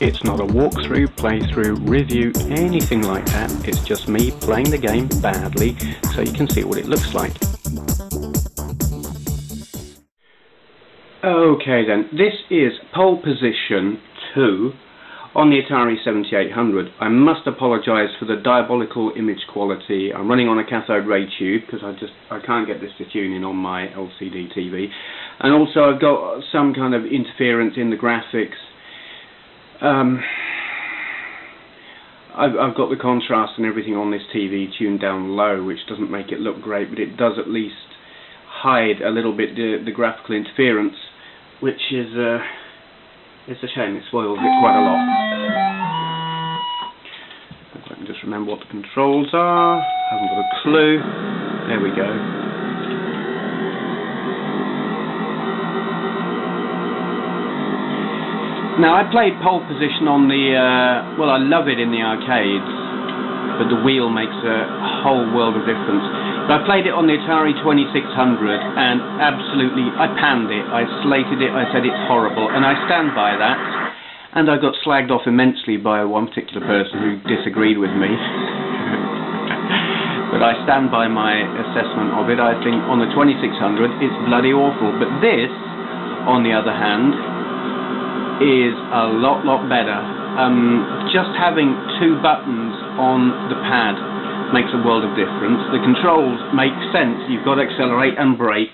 It's not a walkthrough, playthrough, review, anything like that. It's just me playing the game badly so you can see what it looks like. Okay then, this is Pole Position 2 on the Atari 7800. I must apologise for the diabolical image quality. I'm running on a cathode ray tube because I can't get this to tune in on my LCD TV. And also I've got some kind of interference in the graphics. I've got the contrast and everything on this TV tuned down low, which doesn't make it look great, but it does at least hide a little bit the graphical interference, which is it's a shame. It spoils it quite a lot. If I can just remember what the controls are. I haven't got a clue. There we go. Now, I played Pole Position on the, well, I love it in the arcades, but the wheel makes a whole world of difference. But I played it on the Atari 2600, and absolutely, I panned it, I slated it, I said it's horrible, and I stand by that. And I got slagged off immensely by one particular person who disagreed with me. But I stand by my assessment of it. I think on the 2600, it's bloody awful. But this, on the other hand, is a lot better. Just having two buttons on the pad makes a world of difference. The controls make sense. You've got to accelerate and brake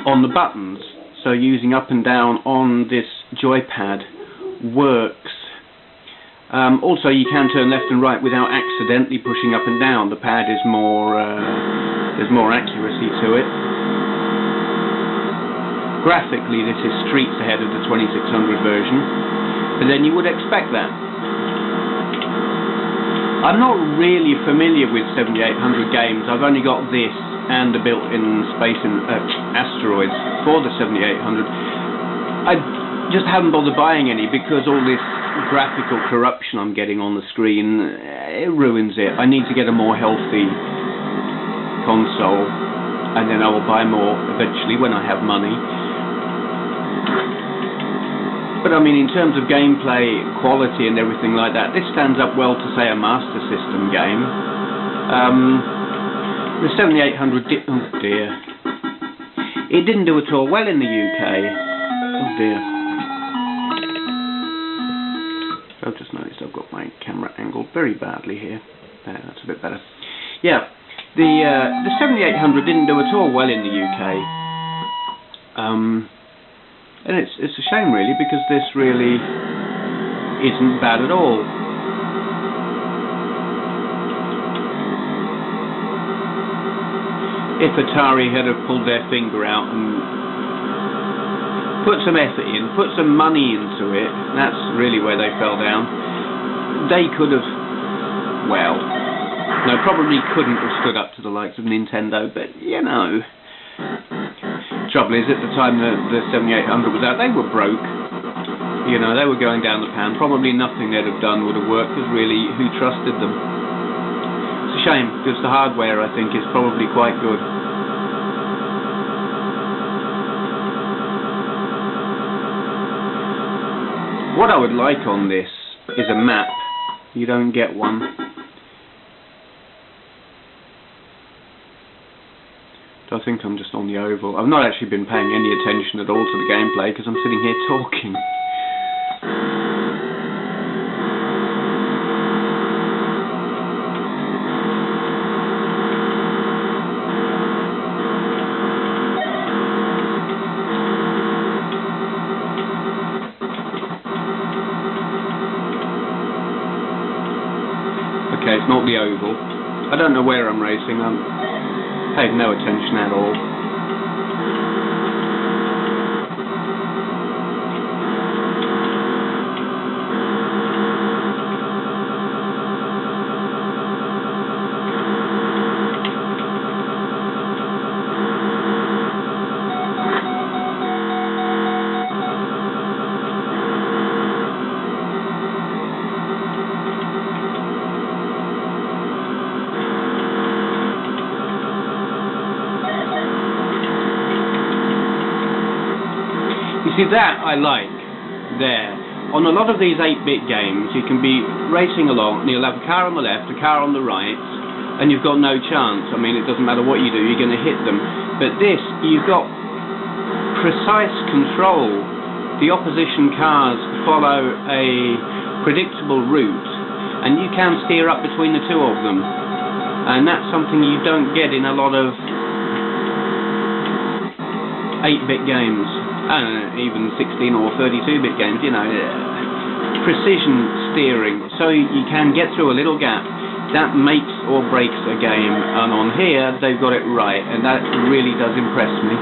on the buttons, so using up and down on this joypad works. Also, you can turn left and right without accidentally pushing up and down. The pad is more there's more accuracy to it. Graphically, this is streets ahead of the 2600 version, but then you would expect that. I'm not really familiar with 7800 games. I've only got this and the built-in space and asteroids for the 7800. I just haven't bothered buying any because all this graphical corruption I'm getting on the screen, it ruins it. I need to get a more healthy console, and then I will buy more eventually when I have money. But I mean, in terms of gameplay, quality and everything like that, this stands up well to, say, a Master System game. The 7800 oh dear. It didn't do at all well in the UK. Oh dear. I've just noticed I've got my camera angled very badly here. There, that's a bit better. Yeah, the 7800 didn't do at all well in the UK. And it's a shame really, because this really isn't bad at all. If Atari had have pulled their finger out and put some effort in, put some money into it, that's really where they fell down. They could have, well, no, probably couldn't have stood up to the likes of Nintendo, but you know. Trouble is, at the time the 7800 was out, they were broke. You know, they were going down the pan. Probably nothing they'd have done would have worked, because really, who trusted them? It's a shame, because the hardware, I think, is probably quite good. What I would like on this is a map. You don't get one. I think I'm just on the oval. I've not actually been paying any attention at all to the gameplay because I'm sitting here talking. Okay, it's not the oval. I don't know where I'm racing. Paid no attention at all. See, that I like there. on a lot of these 8-bit games, you can be racing along, and you'll have a car on the left, a car on the right, and you've got no chance. I mean, it doesn't matter what you do, you're going to hit them. But this, you've got precise control. The opposition cars follow a predictable route, and you can steer up between the two of them. And that's something you don't get in a lot of 8-bit games. Even 16 or 32-bit games, you know, precision steering, so you can get through a little gap. That makes or breaks a game, and on here they've got it right, and that really does impress me.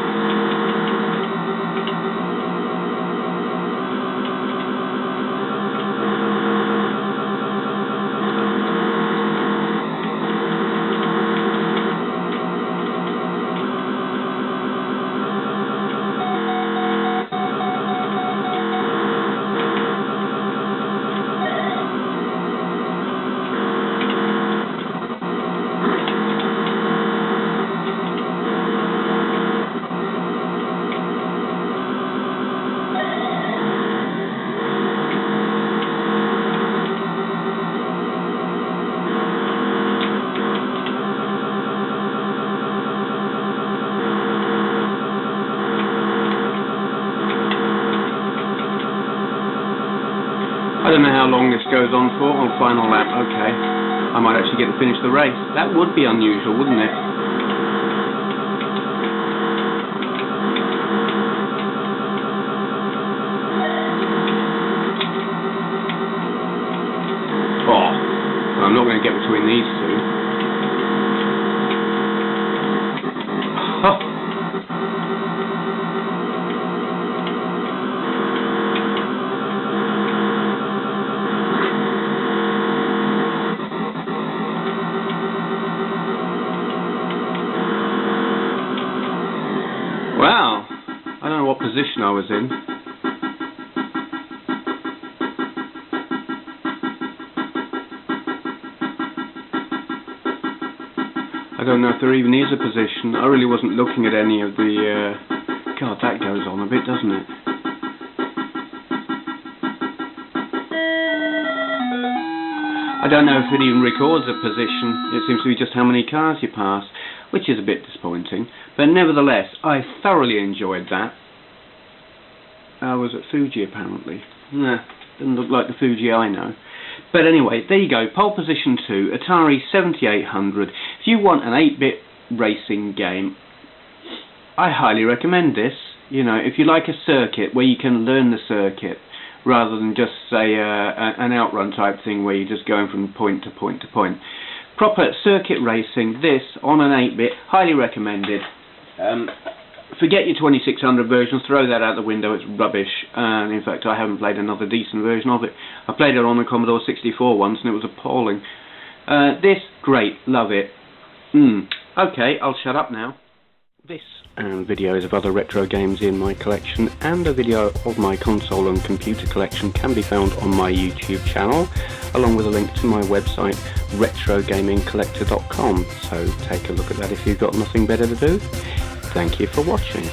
I don't know how long this goes on for. On final lap, okay. I might actually get to finish the race. That would be unusual, wouldn't it? Oh, I'm not going to get between these two. Oh. Wow, I don't know what position I was in. I don't know if there even is a position. I really wasn't looking at any of the... God, that goes on a bit, doesn't it? I don't know if it even records a position. It seems to be just how many cars you pass, which is a bit disappointing. But nevertheless, I thoroughly enjoyed that. I was at Fuji, apparently. Nah, doesn't look like the Fuji I know. But anyway, there you go. Pole position 2, Atari 7800. If you want an 8-bit racing game, I highly recommend this. You know, if you like a circuit where you can learn the circuit, rather than just, say, an outrun type thing where you're just going from point to point to point. Proper circuit racing, this, on an 8-bit, highly recommended. Forget your 2600 versions, throw that out the window, it's rubbish. In fact, I haven't played another decent version of it. I played it on the Commodore 64 once and it was appalling. This, great, love it. Okay, I'll shut up now. This and videos of other retro games in my collection and a video of my console and computer collection can be found on my YouTube channel, along with a link to my website retrogamingcollector.com, so take a look at that if you've got nothing better to do. Thank you for watching.